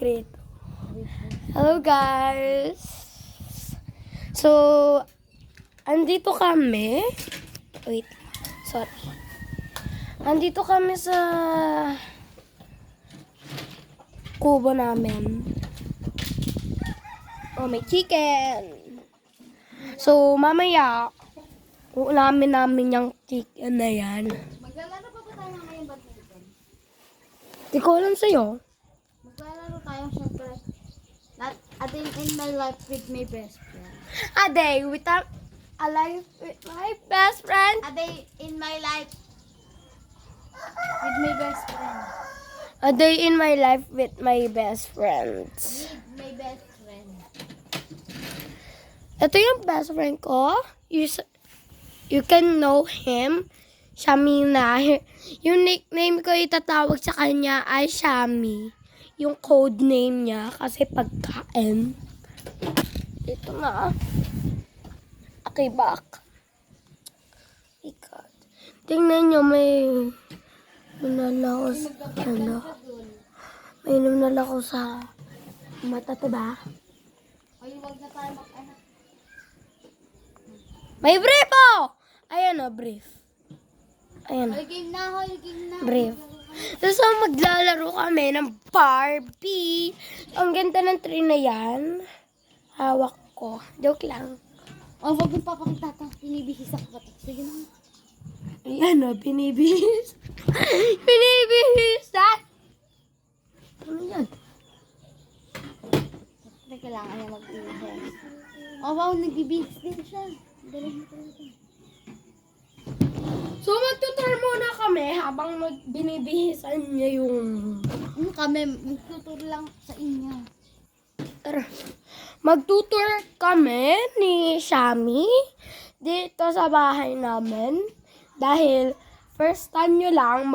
Krito. Hello guys! So, andito kami. Wait, sorry. Andito kami sa kubo namin. Oh, may chicken. So, mamaya, uulamin namin yung chicken na yan. Maglalaro pa ba tayo ngayon badminton? Di ko alam sa'yo. Maglalaro tayo syempre. Not a day in my life with my best friend. A day with a life with my best friend. A day in my life with my best friend. A day in my life with my best friends. With my best friend. Ito yung best friend ko. You can know him. Shamina. Yung nickname ko itatawag sa kanya ay Shami. Yung code name niya kasi pagkain. Ito na. Okay, back. Oh God. Tingnan nyo, may nunala ko sa ano. May nunala ko sa mata, diba? Ay, wag na tayo mag-anak. May brief oh! Ayan o, brief. Ayan. Hoy, game na, hoy, game na. Brief. So, maglalaro kami ng Barbie. Ang ganda ng tree na yan. Hawak ko. Joke lang. Oh, wag mo papakita ito. Pinibihis ako. Sige na. Ayan o, binibihis. Binibihis! Ano yan? Siyempre, kailangan niya mag-ibihis. Oh, wow, nagbibihis din siya. Galing ko ito. So, magtutur muna kami habang binibihisan niya yung... Kami, magtutur lang sa inyo. Tara. Magtutur kami ni Shami dito sa bahay namin. Dahil first time nyo lang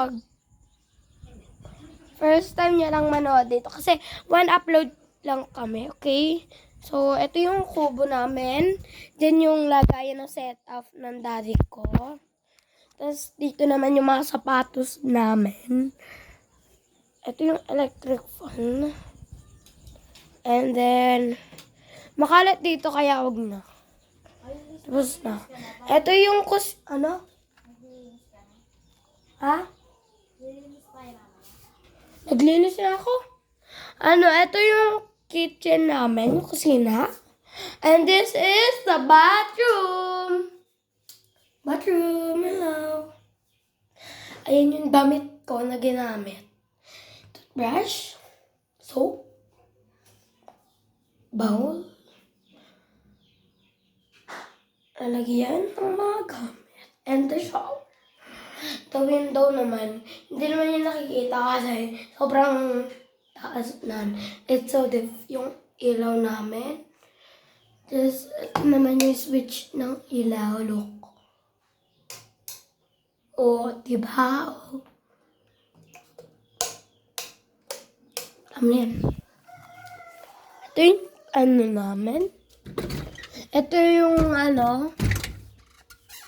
manood dito. Kasi one upload lang kami, okay? So, ito yung kubo namin. Diyan yung lagayan ng setup ng daddy ko. Tapos, dito naman yung mga sapatos namin. Ito yung electric fan. And then, makalat dito kaya wag na. Tapos na. Ito yung ano? Ha? Naglinis na ako. Ano, ito yung kitchen namin, yung kusina. And this is the bathroom. Bathroom, hello. Ayan yung damit ko na ginamit. Toothbrush, soap, bowl, lalagyan ng mga gamit, and the shower. The window naman, hindi naman yung nakikita kasi sobrang taas na. It's so deep yung ilaw namin. Just, ito naman yung switch ng ilaw, look. O, diba? O. Alam yan. Ito yung ano namin. Ito yung ano,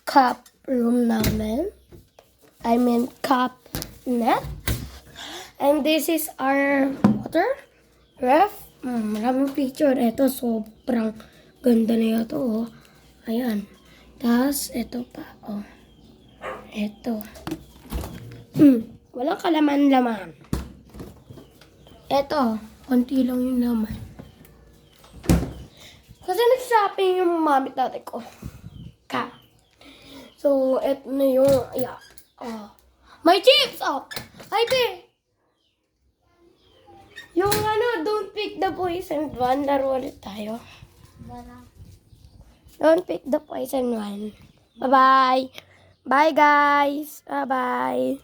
cup room namin. I mean, cup net. And this is our water ref. Maraming picture. Ito, sobrang ganda na ito, oh. Ayan. Tapos, ito pa, oh. Ito. Walang kalaman-laman. Ito, konti lang yung laman. Kasi nag-shopping yung mami tatay ko. So, ito na yung, yeah. Oh. May chips! Oh! Ay, be! Yung ano, don't pick the poison one. Laro ulit tayo. Wala. Don't pick the poison one. Bye-bye! Bye, guys! Bye-bye!